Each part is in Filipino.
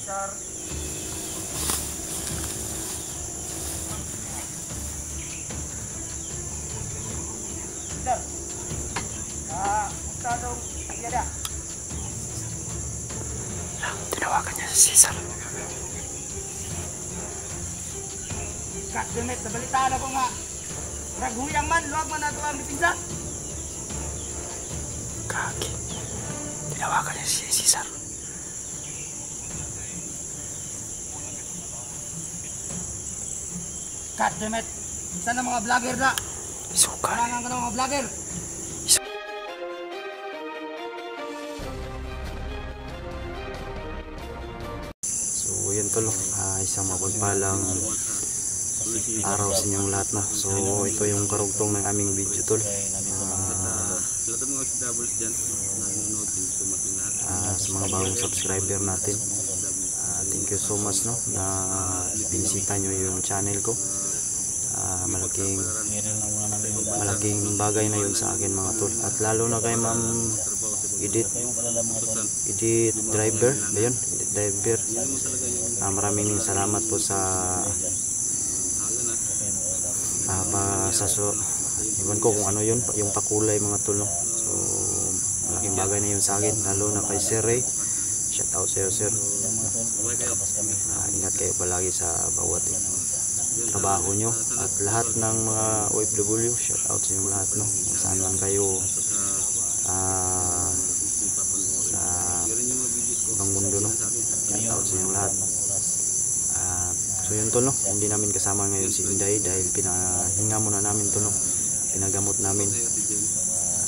Cesar. Cesar. Punta dong. Iya dah. Tinawagan niya si Cesar. Kat Demet, nabalitaan ako nga. Raghuyang man, luwag man nato ang dipinsa. Kaki. Tinawagan niya si Cesar. Kat Demet, isa na mga vlogger na. Isuka. Kalangan ka ng mga vlogger. So yun tol, isang mapagpalang araw sa inyong lahat na. So ito yung karugtong ng aming video tol. Sa mga bagong subscriber natin, thank you so much no na binisita nyo yung channel ko. Malaking bagay na yun sa akin mga tol, at lalo na kay ma'am edit driver ba yun? Edit driver, maraming salamat po sa iwan ko kung ano yun, yung pakulay mga tol no? So malaking bagay na yun sa akin, lalo na kay Sir Ray. Shout out sa iyo sir. Ingat kayo palagi sa bawat trabaho nyo, at lahat ng mga OFW, shout out sa inyo lahat no, kung saan man kayo sa ibang mundo no, shout out sa inyo lahat. So yun tol no, hindi namin kasama ngayon si Inday dahil pinahinga muna namin to no, pinagamot namin,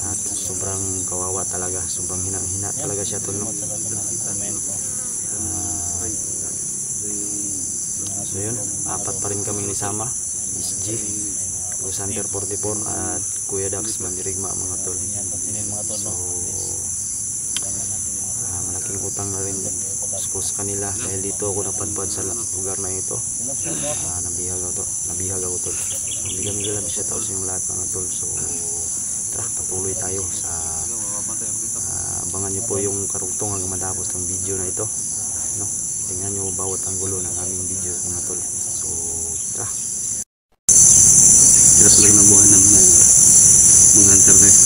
at sobrang kawawa talaga, sobrang hina talaga siya tol no. So yun, apat pa rin kami nisama, Miss G, Lusander 44 at Kuya Dax Mandirigma mga tol. So malaking utang na rin po sa kanila dahil dito ako napadpad sa lugar na ito. Nabihag ako tol. So bigyan siya tao sa inyong lahat mga tol. So tara, patuloy tayo sa abangan nyo po yung karugtong hanggang matapos ng video na ito no? Tingnan nyo bawat anggulo ng aming video mga tol. So tara. Hirap lang na buhay ng mga hunter guys.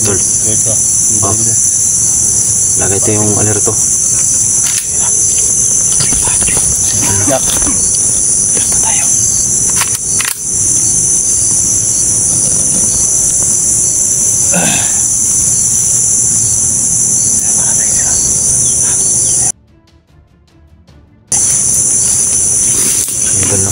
Tol. Oh. Lagay ito yung alerto. Yak. Alerto tayo. Ayun no.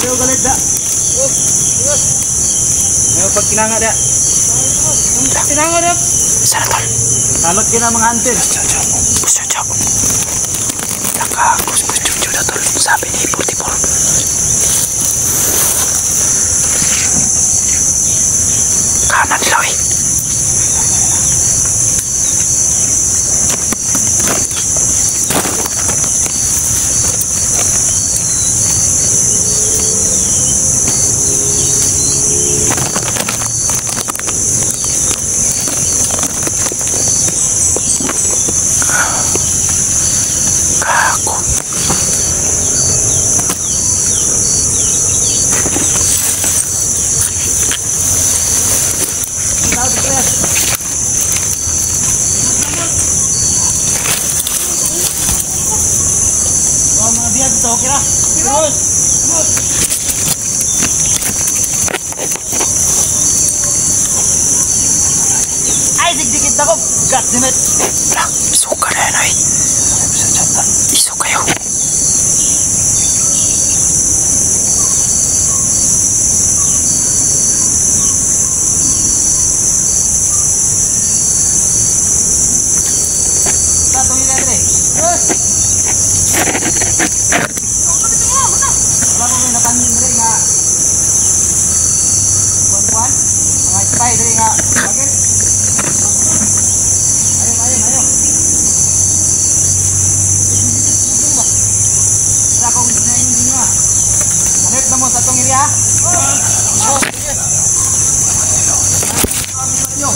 Ayaw galit da. Ayaw pag kinanga da. Kinanga da. Sana tol. Talot ka na mga antin. Gusto job. Gusto na tol. Sabi ni 44. Kanan nila eh. Ay, digdikit ako. God damn it. Isuka na yan, ay. Iso kayo. Satu ini Andre. Terus. Wala mo may natanin rin nga. Kuan-kuan. Mga spy rin nga. Bakit? Ayo. Sa akong ginayin din nga. Hanip na mo sa itong area. Oh, sige. Yo.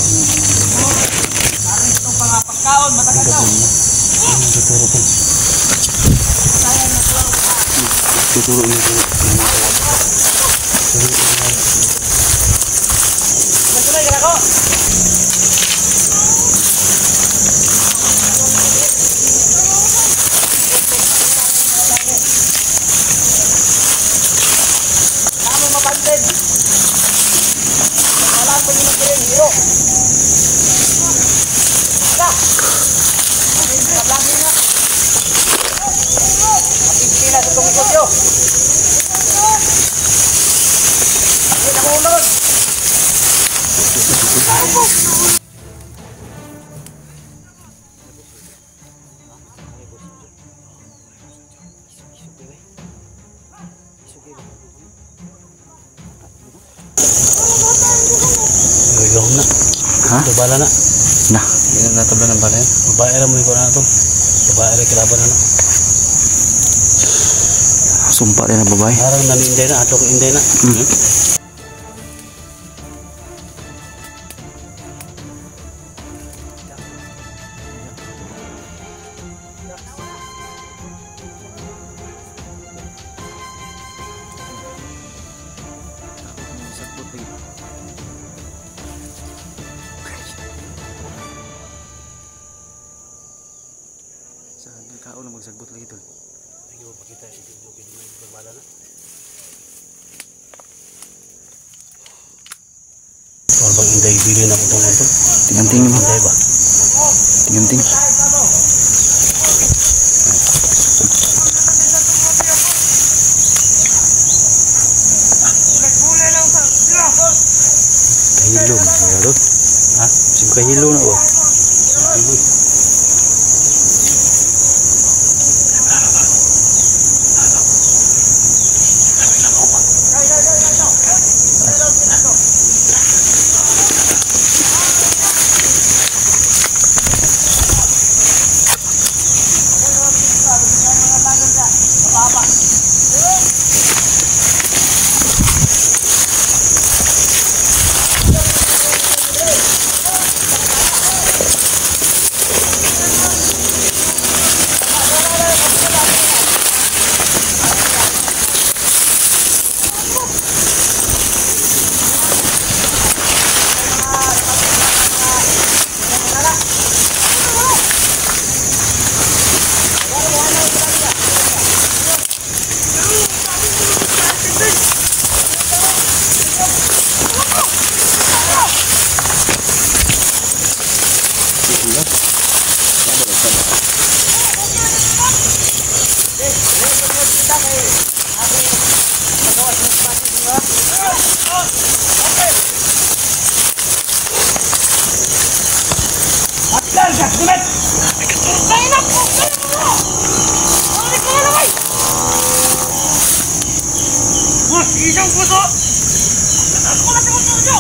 Narin itong pangapagkaon, matagal daw. Tuturo niyo po. Sunod ka ako. Kamo mapansin. Alam ko yung magiging hero. Ka. Mablagi na. Mapipili na sa tungkol yo. Ay, nakulod. Gawin na. Ha? Ito bala na. Na. Hindi na natabla ng bala yan. Babae lang mo yung na ito. Babae lang kilaban na. Sumpa rin na babae. Harang na ni Inday na. Ato ko Inday na. Sa nagkao na magsagbot lagi tol. Hindi mo pakita si Tito yung bala na. Kung bang Inday bili na itong ito. Tinganting mo. Inday ba? Tinganting. Kahilo. Kahilo. Ha? Sim kahilo na ba? Isang puso! Ako na sa nyo!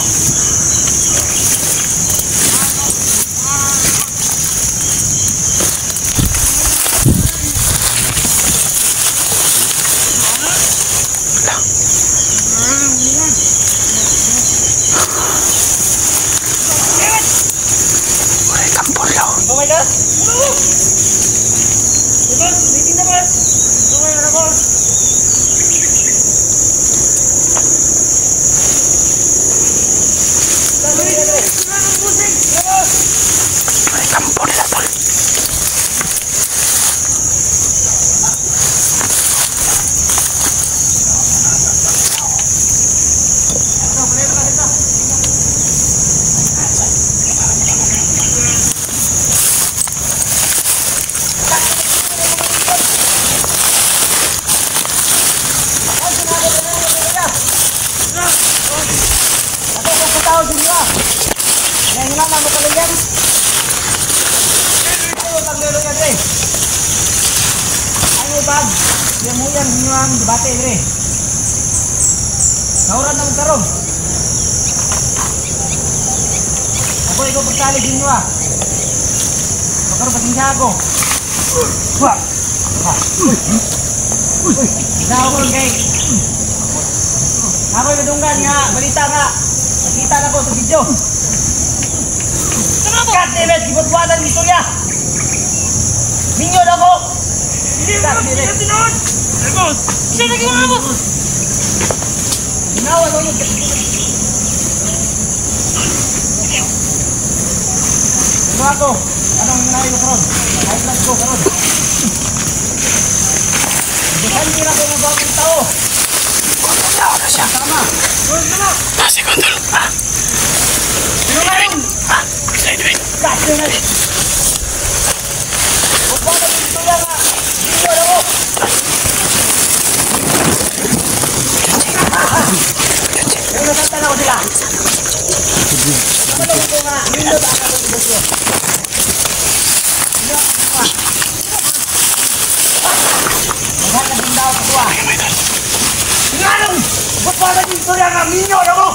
Oh my God! Boss, meeting na boss! Okay na boss! tao dito. Ngayon nga mo kalagyan. Ayo taglero ka dre. Ayo bag. Yang mo yan hinuang debate dre. Nauran na magkaroon. Ako ikaw pagtali din nyo Magkaroon pa din siya ako. Nawa ko kay. Ako'y madunggan nga. Balita nga. Nakita na ko sa video. God damn it! Gibutwanan ni Surya! Minyo na ko! God damn it! Sino naging mga mo? Ginawa ko yun. Mga ko, anong nanayin mo karon? High class ko karon. Bukan nila ko ng bagong tao. Tao na siya. Tama. Nasi kontrol. Side way. God damn it! Butwanan ni Surya nga. Minyo na ko. Yung nasaktan ako sila. Naman ko nga, minyo na ako ng negosyo. Maghan na bindaw sa tuwa. Sinanong! Butwanan ni Surya nga, minyo na ko!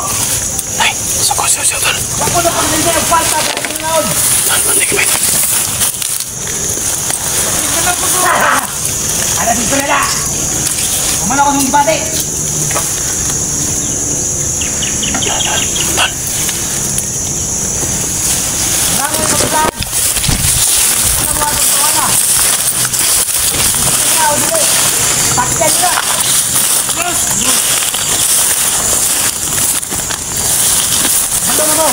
Ay, suko. Ako na pagdanda ng falta sa aking naon. Ada dito nila. Kumana ko ng debate. Marami yung kabataan. Ano mo atong tawana? Hindi nga ako dito. Pakyan nila. Ano mo?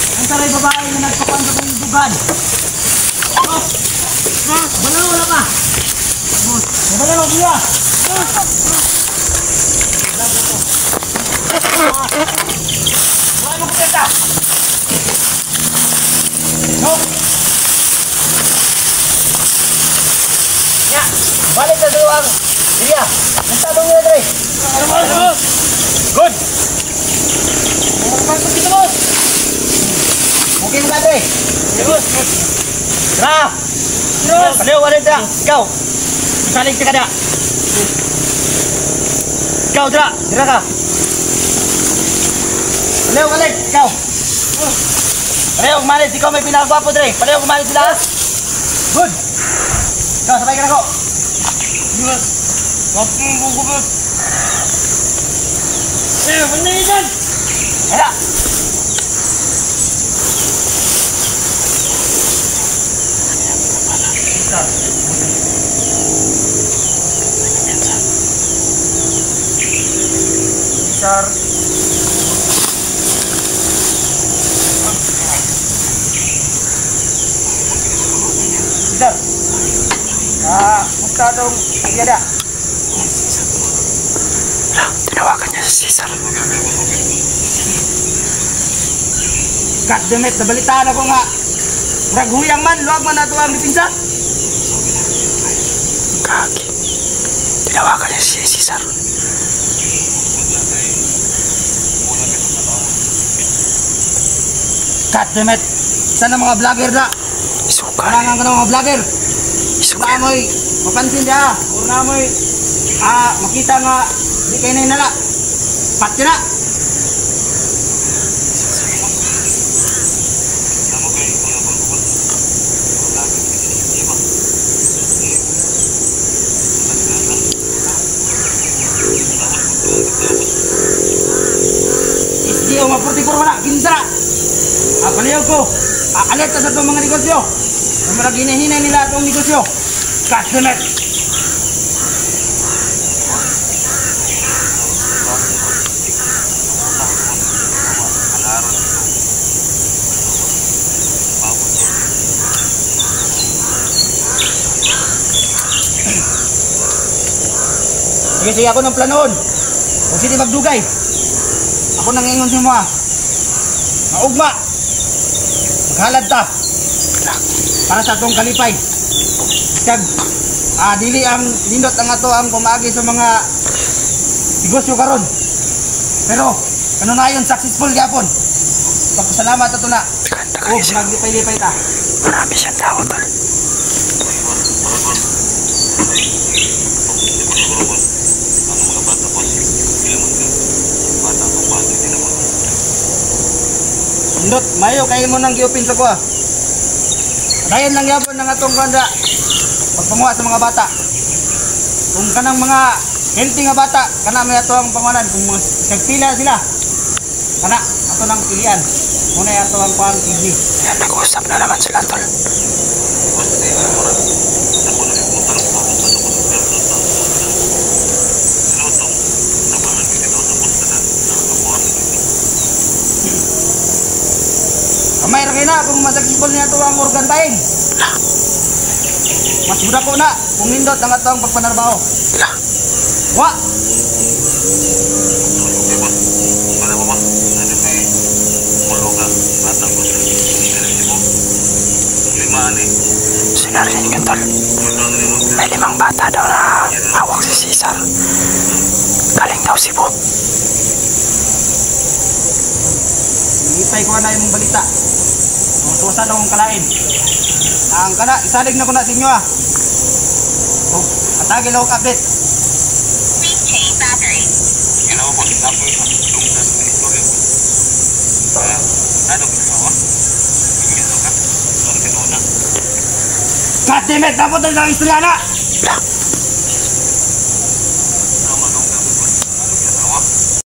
Ang saray babae na nagpapan sa kanyang dugan. Wala ka. Wala niya. Wala mo kita. No. Ya, balik sa duwang. Iya, nagtabong nila dre. Good. Magpapag kita boss. Okay mo na dre. Good. Tara. Paliw, wala dra. Ikaw. Saling ka na. Ikaw, dra. Dra ka. Paliw, balik. Ikaw. Paliw, kumalit. Ikaw may pinagwapo, dre. Paliw, kumalit sila. Good. Ikaw, sabay ka na ko. Good. Wapo mo buko ba? Wala na yan. Hala. Sir. Sir. Musta dong iada? Tinawagan niya si Cesar. God damn it, nabalitaan ako nga. Raghuyang man, luwag man na ito ang dipinsa. Kaki. Tinawagan niya si Cesar. God damn it. Sana mga vlogger na. Isuka. Kalangan ka ng mga vlogger. Isuka. Wala mo'y mapansin niya. Wala mo'y makita nga di kayo na inala. Pati na. SDO mapurti-pur wala. Kinsa. Paliyaw ko. Alerta sa itong mga negosyo. Ang mga ginahinay nila itong negosyo. God damn it. Sige ako ng planoon. Kung sino magdugay. Ako nangingon sa mga. Maugma. Maghalad ta. Para sa atong kalipay. Kag dili ang lindot ang ato ang pumagi sa mga negosyo karon. Pero kanunayon successful gyapon. Pagpasalamat ato na. Oh, naglipay-lipay ta. Marami siyang tao tol. Indot, mayo kayo mo nang giupin sa kuha. Dayon lang yapon ng atong kanda. Pagpanguha sa mga bata. Kung kanang mga healthy nga bata, kana may ato ang panguhanan. Kung nagpila sila, kana ato nang pilian. Muna ato ang pang TV. Ayan, nag-uusap na naman sila tol. Kamay ra na kung masuccessful niya ito ang organ buying. Mas budak ko na kung nindot ang atong pagpanarbaho. Wa. Sinarinig yun tol. May 5 bata daw na hawak si Cesar. Galing daw Cebu. Ipay ko na yung balita. Tuwasan na akong kalain. Ang kana, isalig na ko na sa inyo ah. Oh, atagil akong update. God damn it! Dapat na istorya na!